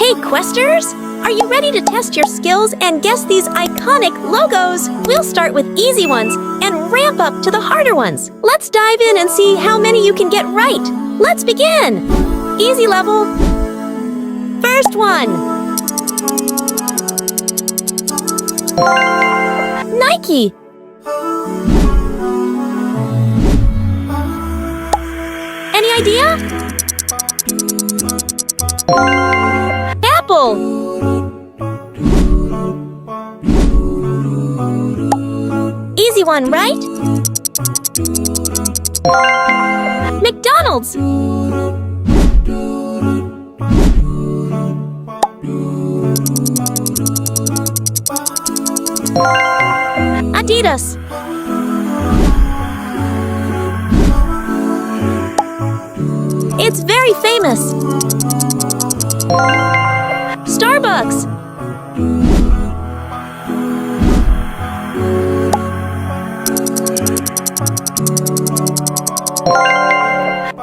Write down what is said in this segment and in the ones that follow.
Hey, Questers! Are you ready to test your skills and guess these iconic logos? We'll start with easy ones and ramp up to the harder ones. Let's dive in and see how many you can get right. Let's begin! Easy level. First one. Nike. Any idea? Apple. Easy one, right? McDonald's. Adidas. It's very famous. Starbucks.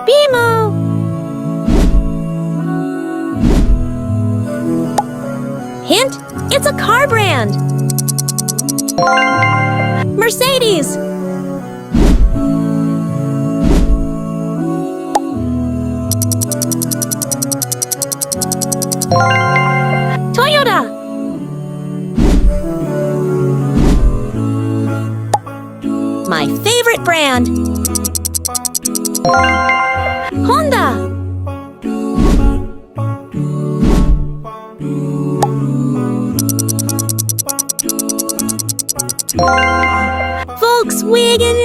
BMO. Hint, it's a car brand. Mercedes. Toyota. My favorite brand. Honda. Volkswagen.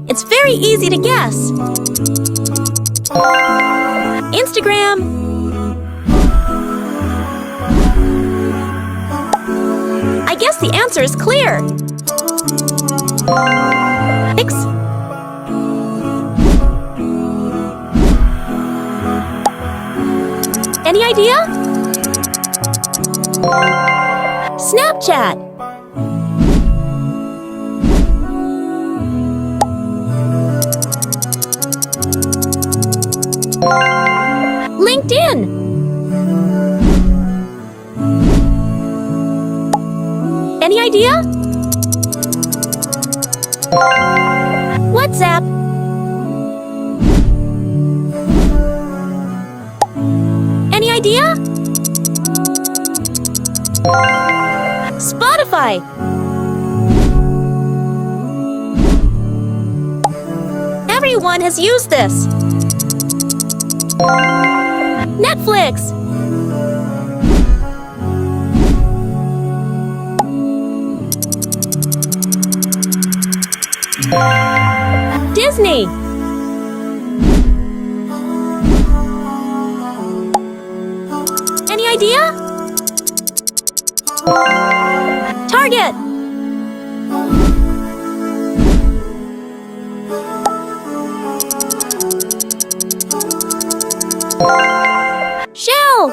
It's very easy to guess. Instagram. I guess the answer is clear. X. Any idea? Snapchat. LinkedIn. Any idea? WhatsApp. Any idea? Spotify. Everyone has used this. Netflix. Disney. Any idea? Target. Shell.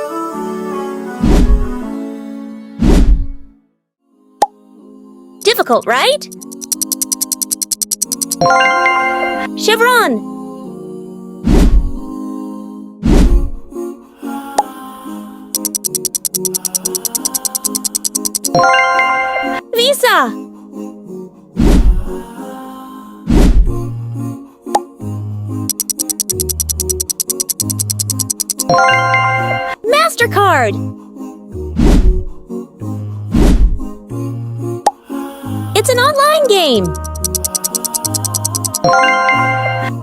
Difficult, right? Chevron. Visa. MasterCard. It's an online game.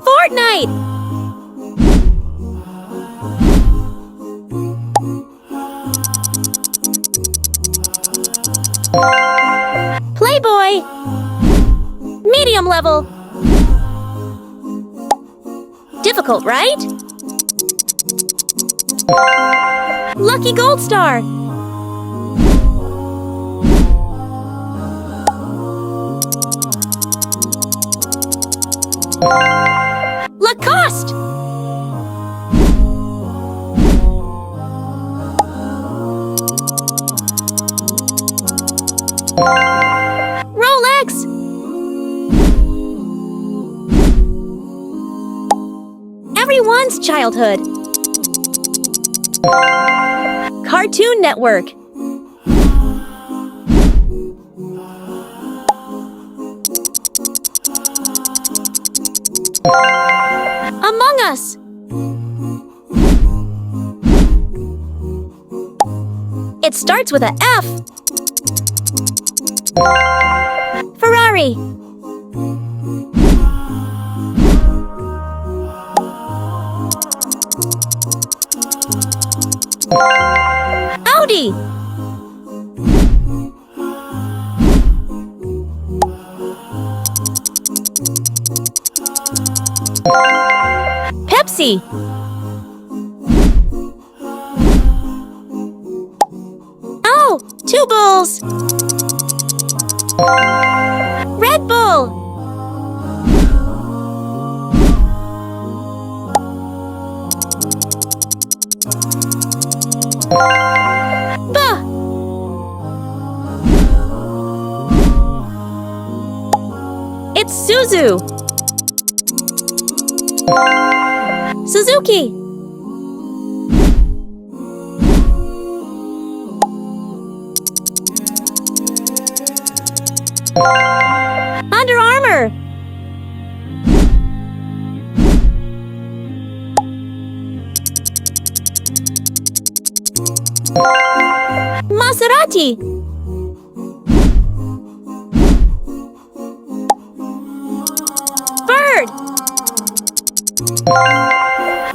Fortnite. Playboy. Medium level. Difficult, right? Lucky Gold Star. Lacoste. Rolex. everyone's childhood. Cartoon Network. Among Us. It starts with a F. Ferrari. Audi. Pepsi. Oh, two bulls. Red Bull. It's Suzu. Suzuki. Under Armour. Maserati. Bird.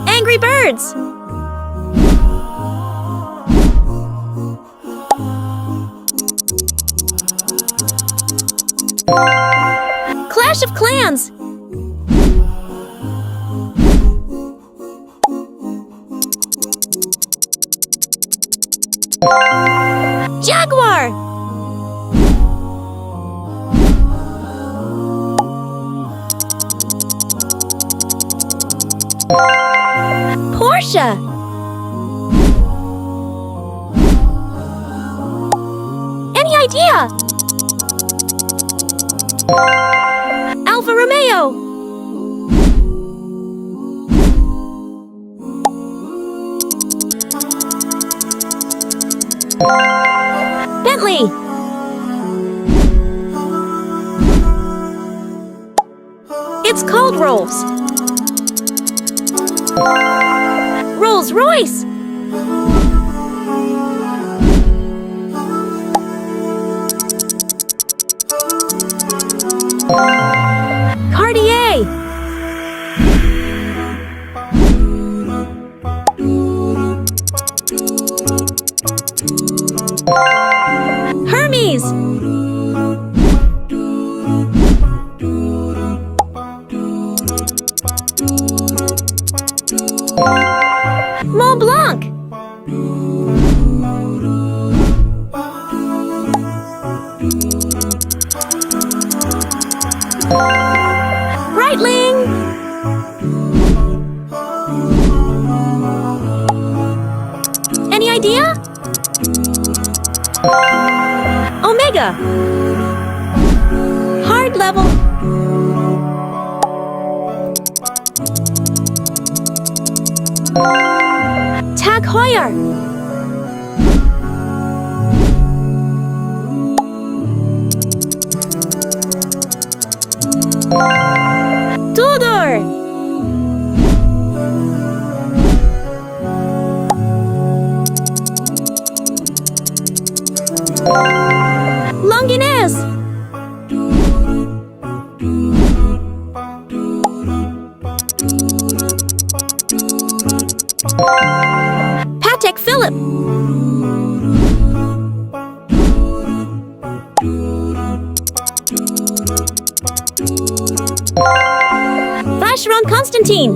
Angry Birds. Clash of Clans. Jaguar. Porsche. Any idea? Alfa Romeo. Bentley. It's called Rolls. Rolls-Royce. Cartier. Hermes. Mont Blanc. Breitling. Any idea? Omega. Hard level. Tag Heuer. Tudor. Longines. Patek Philippe. Vacheron Constantin.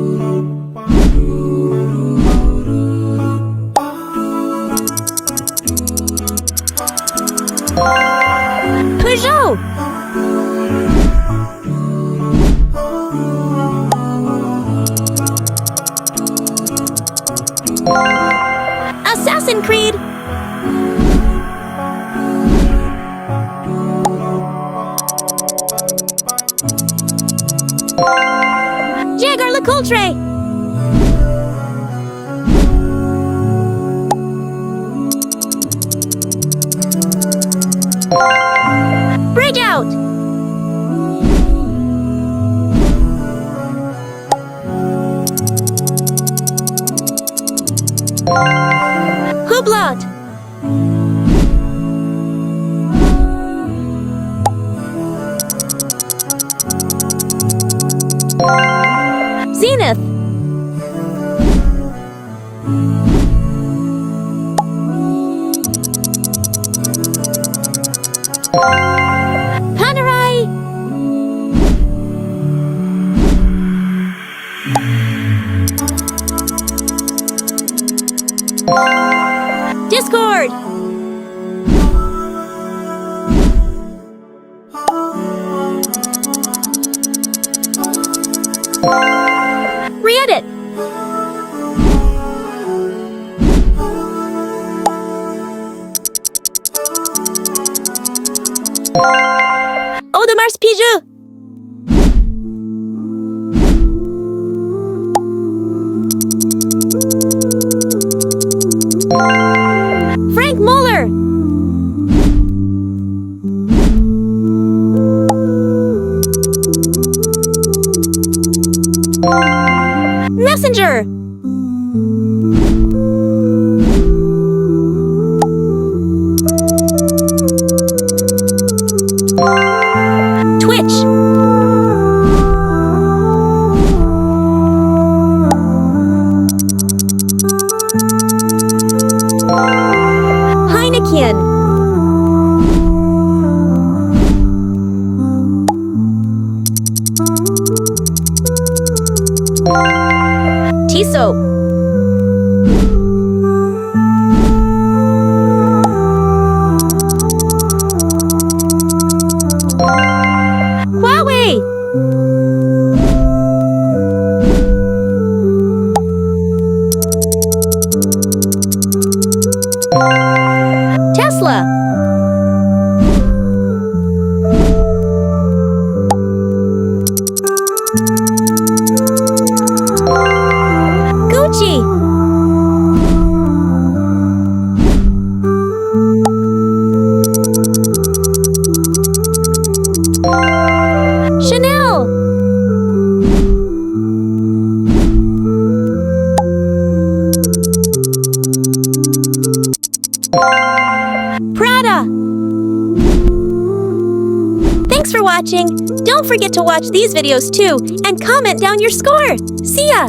Peugeot. Assassin's Creed. Jaeger LeCoultre. Hublot. Zenith. Panerai. Discord. Reddit. Audemars Piguet. Frank Muller. Messenger. Twitch. Heineken. Tissot. Huawei. Tesla. Gucci. Chanel. Prada. Thanks for watching. Don't forget to watch these videos too and comment down your score. See ya!